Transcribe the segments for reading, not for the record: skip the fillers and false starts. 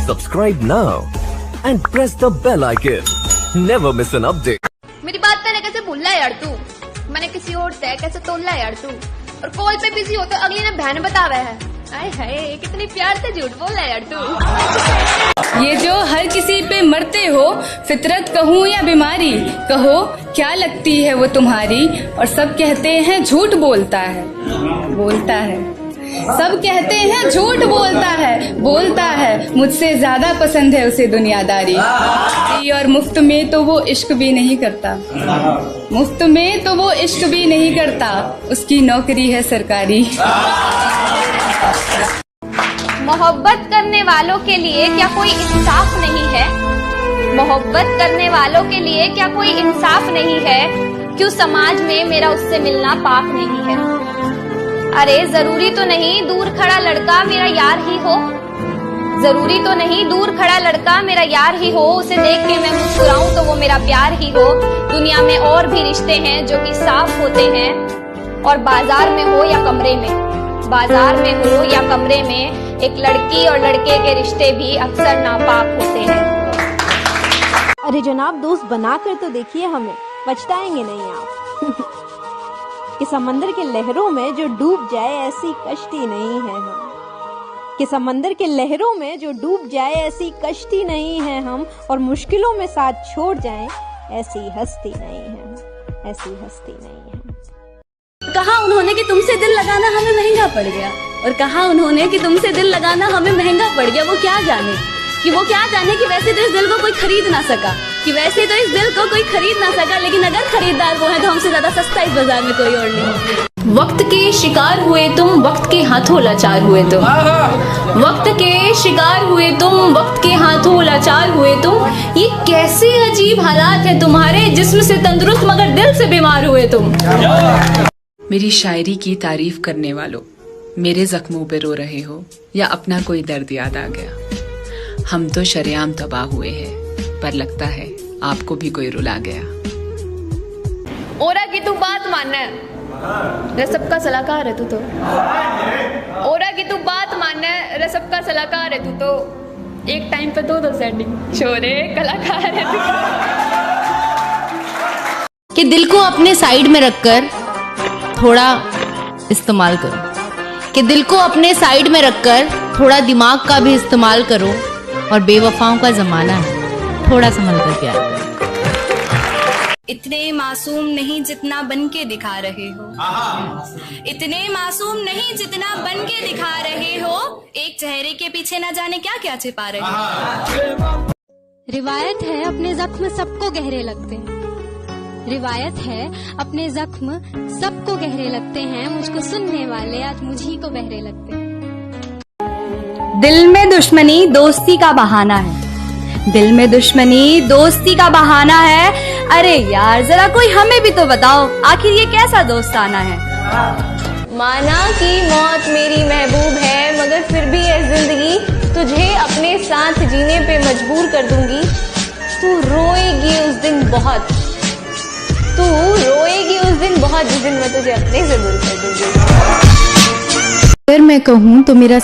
Subscribe now and press the bell icon. Never miss an update. मेरी बात तूने कैसे भूला है यार तू? मैंने किसी और से कैसे तोला है यार तू? और कॉल पे बिजी हो तो अगली ने बहन बतावा है। आए हाय कितनी प्यार से झूठ बोल रहा है यार तू। ये जो हर किसी पे मरते हो, फितरत कहूँ या बीमारी, कहो क्या लगती है वो तुम्हारी। और सब कहते हैं झूठ बोलता है सब कहते हैं झूठ बोलता है मुझसे ज्यादा पसंद है उसे दुनियादारी। और मुफ्त में तो वो इश्क भी नहीं करता, उसकी नौकरी है सरकारी। मोहब्बत करने वालों के लिए क्या कोई इंसाफ नहीं है? मोहब्बत करने वालों के लिए क्या कोई इंसाफ नहीं है? क्यों समाज में मेरा उससे मिलना पाप नहीं है? अरे जरूरी तो नहीं दूर खड़ा लड़का मेरा यार ही हो, उसे देख के मैं मुस्कुराऊं तो वो मेरा प्यार ही हो। दुनिया में और भी रिश्ते हैं जो कि साफ होते हैं, और बाजार में हो या कमरे में एक लड़की और लड़के के रिश्ते भी अक्सर नापाक होते हैं। अरे जनाब दोस्त बनाकर तो देखिए हमें, पछताएंगे नहीं आप। कि समंदर के लहरों में जो डूब जाए ऐसी कश्ती नहीं है हम, और मुश्किलों में साथ छोड़ जाएं ऐसी हस्ती नहीं है। कहा उन्होंने कि तुमसे दिल लगाना हमें महंगा पड़ गया, और कहा उन्होंने कि तुमसे दिल लगाना हमें महंगा पड़ गया। वो क्या जाने कि वैसे तो इस दिल को कोई खरीद ना सका, लेकिन अगर खरीदार वो है तो हमसे ज्यादा सस्ता इस बाजार में कोई और नहीं। वक्त के शिकार हुए तुम, वक्त के हाथों लाचार हुए तुम। ये कैसे अजीब हालात है तुम्हारे, जिस्म से तंदुरुस्त मगर दिल से बीमार हुए तुम। मेरी शायरी की तारीफ करने वालों, मेरे जख्मों पे रो रहे हो या अपना कोई दर्द याद आ गया। हम तो शरेआम तबाह हुए हैं, पर लगता है आपको भी कोई रुला गया। ओरा की तू बात मान, सबका सलाहकार है तू तो। ओरा की तू बात मान, सबका सलाहकार है तू तो। एक टाइम पे दो सेटिंग छोरे कलाकार है तू। कि दिल को अपने साइड में रखकर थोड़ा इस्तेमाल करो, थोड़ा दिमाग का भी इस्तेमाल करो। और बेवफाओं का जमाना है, थोड़ा संभल कर प्यार करो। इतने मासूम नहीं जितना बन के दिखा रहे हो, एक चेहरे के पीछे ना जाने क्या क्या छिपा रहे हो। रिवायत है अपने जख्म सबको गहरे लगते हैं, मुझको सुनने वाले आज मुझी को बहरे लगते हैं। दिल में दुश्मनी दोस्ती का बहाना है। अरे यार जरा कोई हमें भी तो बताओ, आखिर ये कैसा दोस्ताना है। माना कि मौत मेरी महबूब है, मगर फिर भी ये जिंदगी तुझे अपने साथ जीने पे मजबूर कर दूंगी। तू रोएगी उस दिन बहुत, जिस दिन मैं तुझे अपने से दूर कर दूंगी। अगर मैं कहूँ तो मेरा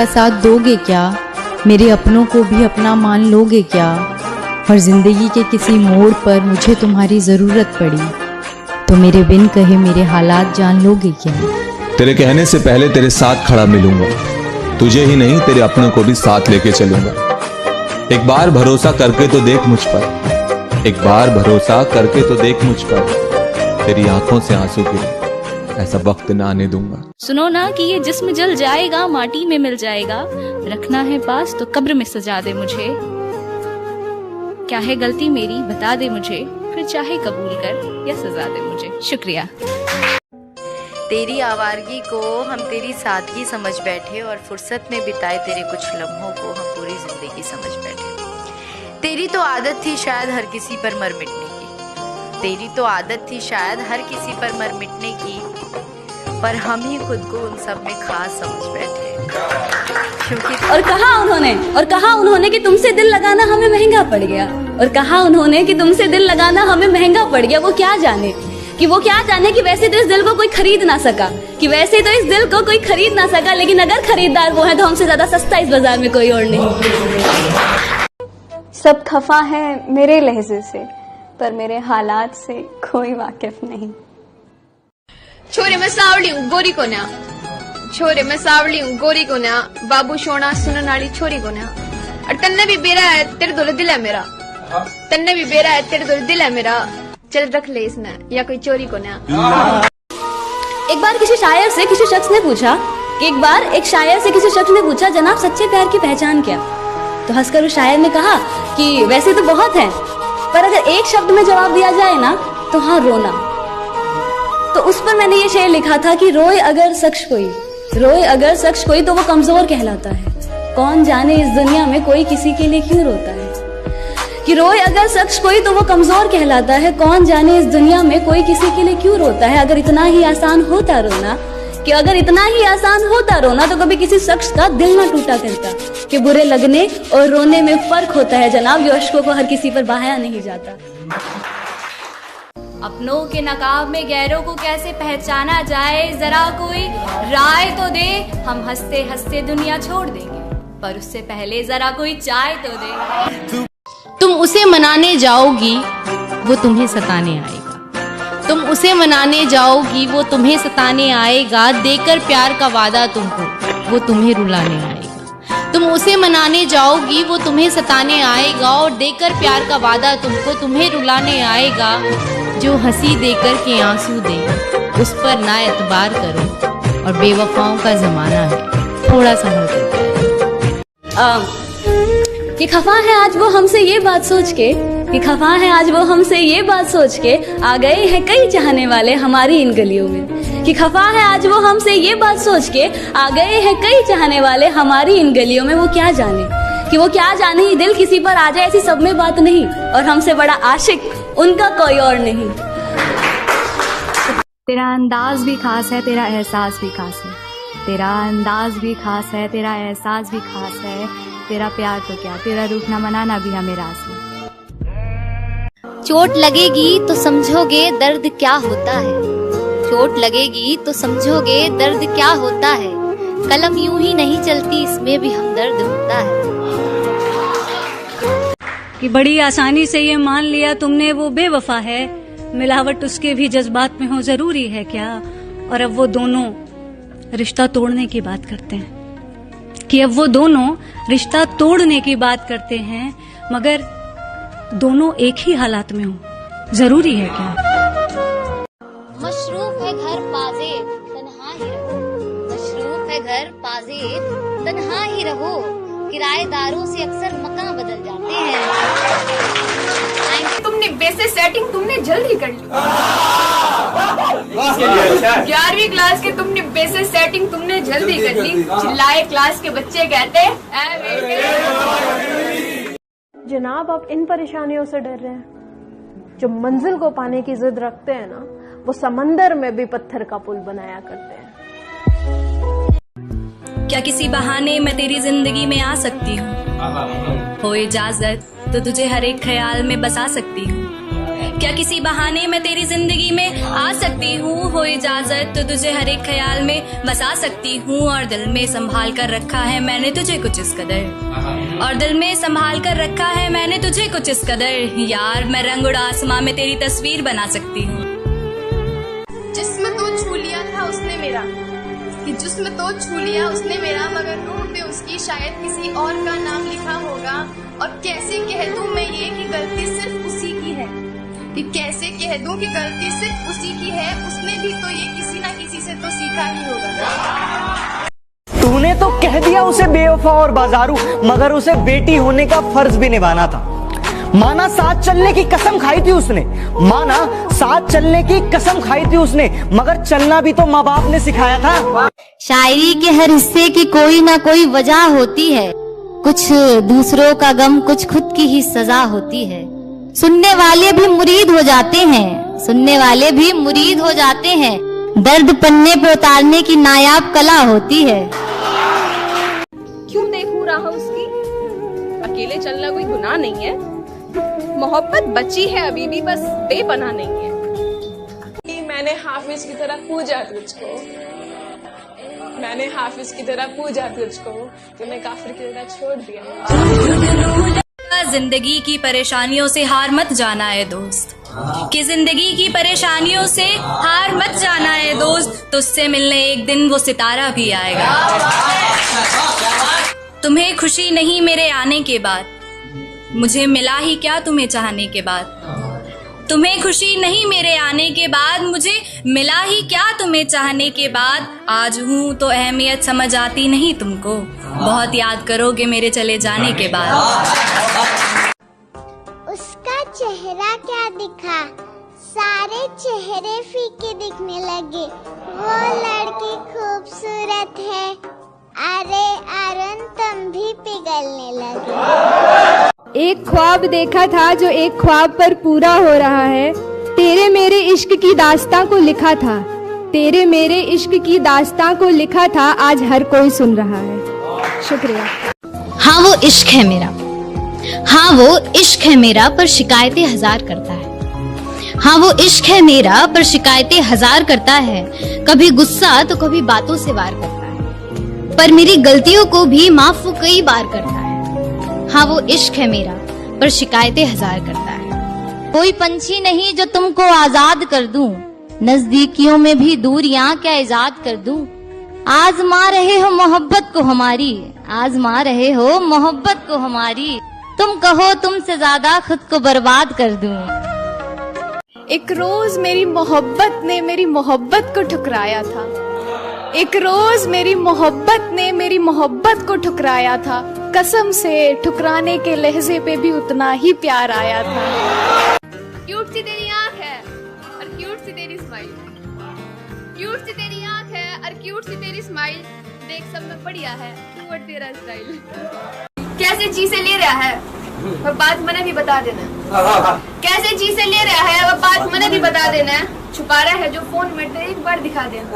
साथ दोगे क्या, मेरे अपनों को भी अपना मान लोगे क्या। और जिंदगी के किसी मोड़ पर मुझे तुम्हारी जरूरत पड़ी, तो मेरे बिन कहे मेरे हालात जान लोगे क्या। तेरे कहने से पहले तेरे साथ खड़ा मिलूंगा, तुझे ही नहीं तेरे अपनों को भी साथ लेके चलूंगा। एक बार भरोसा करके तो देख मुझ पर, तेरी आंखों से आंसू गिरे, ऐसा वक्त ना आने दूंगा। सुनो ना कि ये जिस्म जल जाएगा, माटी में मिल जाएगा। रखना है पास तो कब्र में सजा दे मुझे। क्या है गलती मेरी बता दे मुझे, फिर चाहे कबूल कर या सजा दे मुझे। शुक्रिया। तेरी आवारगी को हम तेरी सादगी समझ बैठे, और फुर्सत में बिताए तेरे कुछ लम्हों को हम पूरी जिंदगी समझ बैठे। तेरी तो आदत थी शायद हर किसी पर मर मिटने की, पर हम ही खुद को उन सब में खास समझ बैठे। और कहा उन्होंने कि तुमसे दिल लगाना हमें महंगा पड़ गया, वो क्या जाने कि वो क्या जाने कि वैसे तो इस दिल को कोई खरीद ना सका, कि वैसे तो इस दिल को कोई खरीद ना सका, लेकिन अगर खरीदार वो है तो हमसे ज्यादा सस्ता इस बाजार में कोई और नहीं। सब खफा है मेरे लहजे से, पर मेरे हालात से कोई वाकिफ नहीं। छोरे मैं सावली हूँ गोरी को ना, छोरे मैं सावली हूँ गोरी को ना, बाबू सोना सुनन वाली छोरी को ना। और तन्ने भी बेरा है तेरे दोले दिल है मेरा, तन्ने भी बेरा है तेरे दोले दिल है मेरा, चल रख ले इसने या कोई चोरी को ना। एक बार किसी शायर से किसी शख्स ने पूछा कि एक बार एक शायर से किसी शख्स ने पूछा, जनाब सच्चे प्यार की पहचान क्या? तो हंसकर उस शायर ने कहा कि वैसे तो बहुत है, पर अगर एक शब्द में जवाब दिया जाए ना तो हाँ, रोना। तो उस पर मैंने ये शेर लिखा था कि रोए अगर शख्स कोई, रोए अगर शख्स कोई तो वो कमजोर कहलाता है, कौन जाने इस दुनिया में कोई किसी के लिए क्यों रोता है। कि रोए अगर शख्स कोई तो वो कमजोर कहलाता है, कौन जाने इस दुनिया में कोई किसी के लिए क्यों रोता है। अगर इतना ही आसान होता रोना, कि अगर इतना ही आसान होता रोना तो कभी किसी शख्स का दिल ना टूटा करता। कि बुरे लगने और रोने में फर्क होता है जनाब, जो अश्कों को हर किसी पर बहाया नहीं जाता। अपनों के नकाब में गैरों को कैसे पहचाना जाए, जरा कोई राय तो दे। हम हंसते हंसते दुनिया छोड़ देंगे, पर उससे पहले जरा कोई चाय तो दे। तुम उसे मनाने जाओगी वो तुम्हें सताने आएगा, तुम उसे मनाने जाओगी वो तुम्हें सताने आएगा, देकर प्यार का वादा तुमको वो तुम्हें रुलाने आएगा। तुम उसे मनाने जाओगी वो तुम्हें सताने आएगा, और देकर प्यार का वादा तुमको तुम्हें रुलाने आएगा। जो हंसी देकर के आंसू दे उस पर ना एतबार करो, और बेवफाओं का जमाना है, थोड़ा संभल कर। कि खफा है आज वो हमसे ये बात सोच के, कि खफा है आज वो हमसे ये बात सोच के, आ गए हैं कई चाहने वाले हमारी इन गलियों में। कि खफा है आज वो हमसे ये बात सोच के, आ गए हैं कई चाहने वाले हमारी इन गलियों में। वो क्या जाने, कि वो क्या जाने दिल किसी पर आ जाए ऐसी सब में बात नहीं, और हमसे बड़ा आशिक उनका कोई और नहीं। तेरा अंदाज भी खास है, तेरा एहसास भी खास है, तेरा अंदाज भी खास है, तेरा एहसास भी खास है, तेरा प्यार तो क्या, तेरा रूप न मनाना भी हमें रास है। चोट लगेगी तो समझोगे दर्द क्या होता है, चोट लगेगी तो समझोगे दर्द क्या होता है, कलम यूं ही नहीं चलती इसमें भी हमदर्द होता है। कि बड़ी आसानी से ये मान लिया तुमने वो बेवफा है, मिलावट उसके भी जज्बात में हो जरूरी है क्या। और अब वो दोनों रिश्ता तोड़ने की बात करते हैं, कि अब वो दोनों रिश्ता तोड़ने की बात करते हैं, मगर दोनों एक ही हालात में हो जरूरी है क्या। मशरूफ है घर पाजे तन्हा ही रहो, मशरूफ है घर पाजे तन्हा ही रहो, किराएदारों से अक्सर मकान बदल जाते हैं। तुमने बेसिक सेटिंग तुमने जल्दी कर ली, 11वीं क्लास के तुमने बेसिक सेटिंग तुमने जल्दी कर ली। चिल्लाए क्लास के बच्चे कहते जनाब आप इन परेशानियों से डर रहे हैं, जो मंजिल को पाने की जिद रखते हैं ना, वो समंदर में भी पत्थर का पुल बनाया करते हैं। क्या किसी बहाने मैं तेरी जिंदगी में आ सकती हूँ, हो इजाजत तो तुझे हर एक ख्याल में बसा सकती हूँ। क्या किसी बहाने मैं तेरी जिंदगी में आ सकती हूँ, हो इजाजत तो तुझे हर एक ख्याल में बसा सकती हूँ। और दिल में संभाल कर रखा है मैंने तुझे कुछ इस कदर, और दिल में संभाल कर रखा है मैंने तुझे कुछ इस कदर। यार मैं रंग उड़ा आसमां में तेरी तस्वीर बना सकती हूँ। जिस्म तो छू लिया था उसने मेरा, कि जिस्म तो छू लिया उसने मेरा, मगर रूह पे उसकी शायद किसी और का नाम लिखा होगा। और कैसे कह दूं मैं ये कि गलती सिर्फ उसी की है, कि कैसे कह दूं कि गलती सिर्फ उसी की है, उसने भी तो ये किसी ना किसी से तो सीखा ही होगा। तूने तो कह दिया उसे बेवफा और बाजारू, मगर उसे बेटी होने का फर्ज भी निभाना था। माना साथ चलने की कसम खाई थी उसने, माना साथ चलने की कसम खाई थी उसने, मगर चलना भी तो माँ बाप ने सिखाया था। शायरी के हर हिस्से की कोई ना कोई वजह होती है, कुछ दूसरों का गम कुछ खुद की ही सजा होती है। सुनने वाले भी मुरीद हो जाते हैं, सुनने वाले भी मुरीद हो जाते हैं, दर्द पन्ने पे उतारने की नायाब कला होती है। क्यों देखूं राह उसकी, अकेले चलना कोई गुनाह नहीं है, मोहब्बत बची है अभी भी, बस बेपनाह नहीं है। मैंने हाफिज की तरह पूजा तुझको, मैंने हाफिज की तरह पूजा तुझको, तूने काफिर की तरह छोड़ दिया। जिंदगी की परेशानियों से हार मत जाना है दोस्त, कि जिंदगी की परेशानियों से हार मत जाना है दोस्त, तुझसे मिलने एक दिन वो सितारा भी आएगा। तुम्हें खुशी नहीं मेरे आने के बाद, मुझे मिला ही क्या तुम्हें चाहने के बाद। तुम्हें खुशी नहीं मेरे आने के बाद, मुझे मिला ही क्या तुम्हें चाहने के बाद। आज हूँ तो अहमियत समझ आती नहीं तुमको, बहुत याद करोगे मेरे चले जाने के बाद। उसका चेहरा क्या दिखा, सारे चेहरे फीके दिखने लगे। वो लड़की खूबसूरत है, अरे अरुण तुम भी पिघलने लगे। एक ख्वाब देखा था जो एक ख्वाब पर पूरा हो रहा है, तेरे मेरे इश्क की दास्तां को लिखा था, तेरे मेरे इश्क की दास्तां को लिखा था, आज हर कोई सुन रहा है। शुक्रिया। हाँ वो इश्क है मेरा, हाँ वो इश्क है मेरा, पर शिकायतें हजार करता है। हाँ वो इश्क है मेरा, पर शिकायतें हजार करता है। कभी गुस्सा तो कभी बातों से वार करता है, पर मेरी गलतियों को भी माफ वो कई बार करता है। हाँ वो इश्क है मेरा, पर शिकायतें हजार करता है। कोई पंछी नहीं जो तुमको आजाद कर दूं, नजदीकियों में भी दूरियां क्या इजाद कर दूं। आजमा रहे हो मोहब्बत को हमारी, आजमा रहे हो मोहब्बत को हमारी, तुम कहो तुमसे ज्यादा खुद को बर्बाद कर दूं। एक रोज मेरी मोहब्बत ने मेरी मोहब्बत को ठुकराया था, एक रोज मेरी मोहब्बत ने मेरी मोहब्बत को ठुकराया था। कसम से ठुकराने के लहजे पे भी उतना ही प्यार आया था। क्यूट सी तेरी आंख है और क्यूट सी तेरी स्माइल, क्यूट सी तेरी आंख है और क्यूट सी तेरी स्माइल, देख सब में बढ़िया है और तेरा स्टाइल। कैसे चीजें ले रहा है वो बात मैंने भी बता देना, कैसे चीजें ले रहा है वो बात मैंने भी बता देना। छुपा रहा है जो फोन में तेरे एक बार दिखा देना।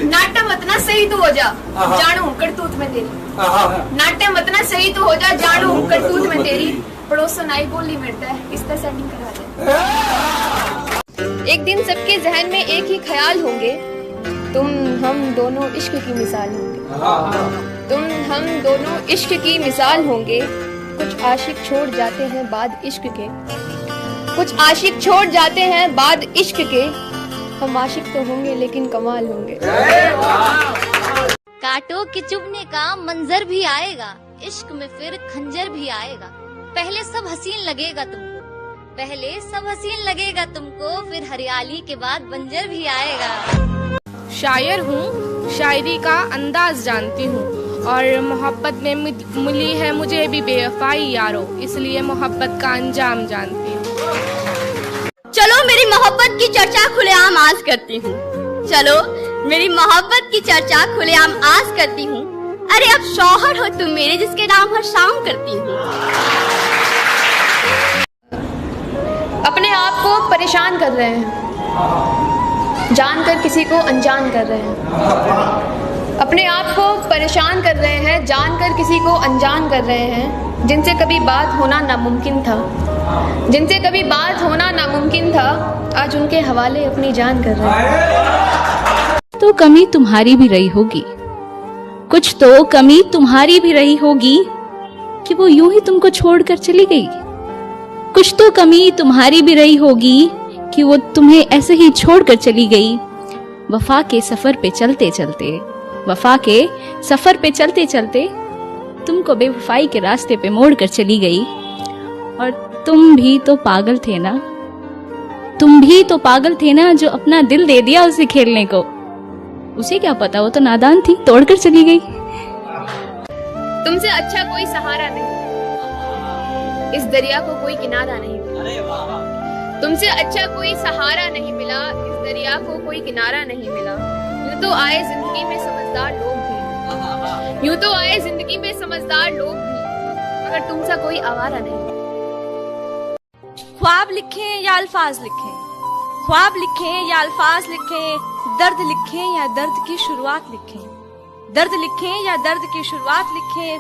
नाट्य मत ना सही तो हो जा, जानू करतूत में तेरी, नाट्य मत ना सही तो हो जा, जानू करतूत में तेरी। पड़ोसन आई बोली मिलता है, इस तरह सेटिंग करा दे। एक दिन सबके जहन में एक ही ख्याल होंगे, तुम हम दोनों इश्क की मिसाल होंगे, तुम हम दोनों इश्क की मिसाल होंगे। कुछ आशिक छोड़ जाते हैं बाद इश्क के, कुछ आशिक छोड़ जाते हैं बाद इश्क के, हम आशिक तो होंगे लेकिन कमाल होंगे। कांटों के चुभने का मंजर भी आएगा, इश्क में फिर खंजर भी आएगा। पहले सब हसीन लगेगा तुमको, पहले सब हसीन लगेगा तुमको, फिर हरियाली के बाद बंजर भी आएगा। शायर हूँ, शायरी का अंदाज जानती हूँ, और मोहब्बत में मिली है मुझे भी बेवफाई यारो, इसलिए मोहब्बत का अंजाम जानती हूँ। चलो मेरी मोहब्बत की चर्चा खुलेआम आज करती हूँ, चलो मेरी मोहब्बत की चर्चा खुलेआम आज करती हूँ। अरे अब शौहर हो तुम मेरे, जिसके नाम हर शाम करती हूँ। अपने आप को परेशान कर रहे हैं, जानकर किसी को अनजान कर रहे हैं। अपने आप को परेशान कर रहे हैं, जानकर किसी को अनजान कर रहे हैं। जिनसे कभी बात होना नामुमकिन था, जिनसे कभी बात होना नामुमकिन था, आज उनके हवाले अपनी जान कर रहे हैं। तो कमी तुम्हारी भी रही होगी, कुछ तो कमी तुम्हारी भी रही होगी कि वो यूं ही तुमको छोड़कर चली गई। कुछ तो कमी तुम्हारी भी रही होगी कि वो तुम्हें ऐसे ही छोड़कर चली गई। वफा के सफर पे चलते चलते, वफा के सफर पे चलते चलते तुमको बेवफाई के रास्ते पे मोड़ कर चली गई। और तुम भी तो पागल थे ना, तुम भी तो पागल थे ना, जो अपना दिल दे दिया उसे खेलने को। उसे क्या पता, वो तो नादान थी, तोड़कर चली गई। तुमसे अच्छा कोई सहारा नहीं, इस दरिया को कोई किनारा नहीं मिला। तुमसे अच्छा कोई सहारा नहीं मिला, इस दरिया को कोई किनारा नहीं मिला। यूं तो आए जिंदगी में समझदार लोग भी, यूं तो आए जिंदगी में समझदार लोग भी, मगर तुमसा कोई आवारा नहीं। ख्वाब लिखें या अल्फाज लिखें, ख्वाब लिखें या अल्फाज लिखें, दर्द लिखें या दर्द की शुरुआत लिखें, दर्द लिखें या दर्द की शुरुआत लिखें।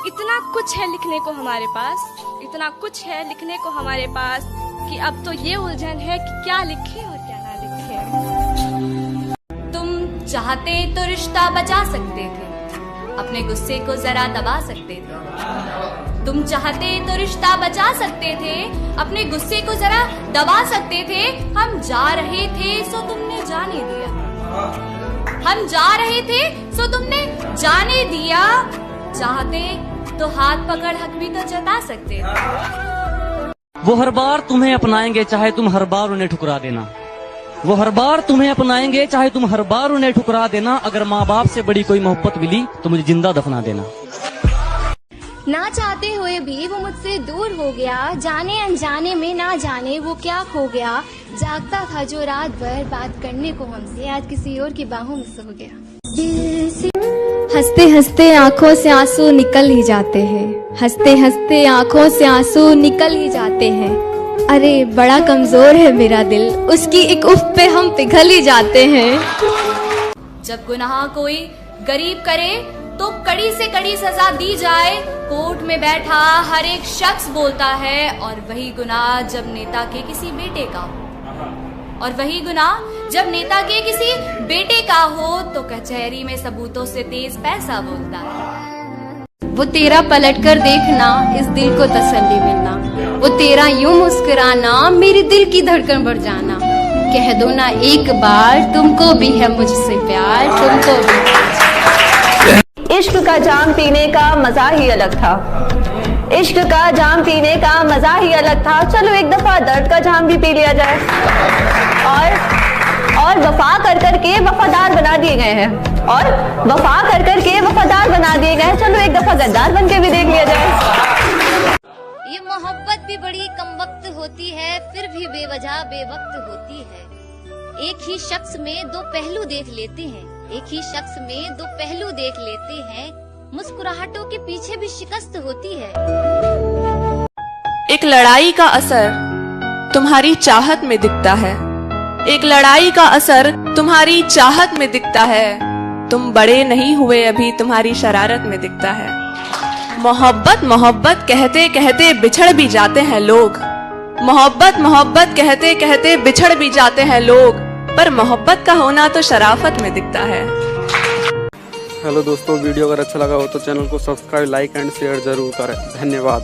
इतना कुछ है लिखने को हमारे पास, इतना कुछ है लिखने को हमारे पास, कि अब तो ये उलझन है कि क्या लिखें और क्या ना लिखें। तुम चाहते तो रिश्ता बचा सकते थे, अपने गुस्से को जरा दबा सकते थे। तुम चाहते तो रिश्ता बचा सकते थे, अपने गुस्से को जरा दबा सकते थे। हम जा रहे थे सो तुमने जाने दिया, हम जा रहे थे सो तुमने जाने दिया। चाहते तो हाथ पकड़ हक भी तो जता सकते थे। वो हर बार तुम्हें अपनाएंगे चाहे तुम हर बार उन्हें ठुकरा देना। वो हर बार तुम्हें अपनाएंगे चाहे तुम हर बार उन्हें ठुकरा देना। अगर माँ बाप से बड़ी कोई मोहब्बत मिली तो मुझे जिंदा दफना देना। ना चाहते हुए भी वो मुझसे दूर हो गया, जाने अनजाने में ना जाने वो क्या खो गया। जागता था जो रात भर बात करने को हमसे, आज किसी और की बाहों में सो गया। हंसते हंसते आंखों से आंसू निकल ही जाते हैं, हंसते हंसते आंखों से आंसू निकल ही जाते हैं। अरे बड़ा कमजोर है मेरा दिल, उसकी एक उफ पे हम पिघल ही जाते हैं। जब गुनाह कोई गरीब करे तो कड़ी से कड़ी सजा दी जाए। कोर्ट में बैठा हर एक शख्स बोलता है, और वही गुनाह जब नेता के किसी बेटे का हो, और वही गुनाह जब नेता के किसी बेटे का हो तो कचहरी में सबूतों से तेज पैसा बोलता है। वो तेरा पलट कर देखना, इस दिल को तसल्ली मिलना, वो तेरा यूं मुस्कुराना, मेरे दिल की धड़कन बढ़ जाना। कह दो ना एक बार तुमको भी है मुझसे प्यार, तुमको भी। इश्क का जाम पीने का मजा ही अलग था, इश्क का जाम पीने का मजा ही अलग था। चलो एक दफा दर्द का जाम भी पी लिया जाए। और वफा कर कर के वफादार बना दिए गए हैं, और वफा कर कर के वफादार बना दिए गए हैं। चलो एक दफा गद्दार बन के भी देख लिया जाए। ये मोहब्बत भी बड़ी कमबख्त होती है, फिर भी बेवजह बेवक्त होती है। एक ही शख्स में दो पहलू देख लेते हैं, एक ही शख्स में दो पहलू देख लेते हैं। मुस्कुराहटों के पीछे भी शिकस्त होती है। एक लड़ाई का असर तुम्हारी चाहत में दिखता है, एक लड़ाई का असर तुम्हारी चाहत में दिखता है। तुम बड़े नहीं हुए अभी, तुम्हारी शरारत में दिखता है। मोहब्बत मोहब्बत कहते कहते बिछड़ भी जाते हैं लोग, मोहब्बत मोहब्बत कहते कहते बिछड़ भी जाते हैं लोग, पर मोहब्बत का होना तो शराफत में दिखता है। हेलो दोस्तों, वीडियो अगर अच्छा लगा हो तो चैनल को सब्सक्राइब, लाइक एंड शेयर जरूर करें। धन्यवाद।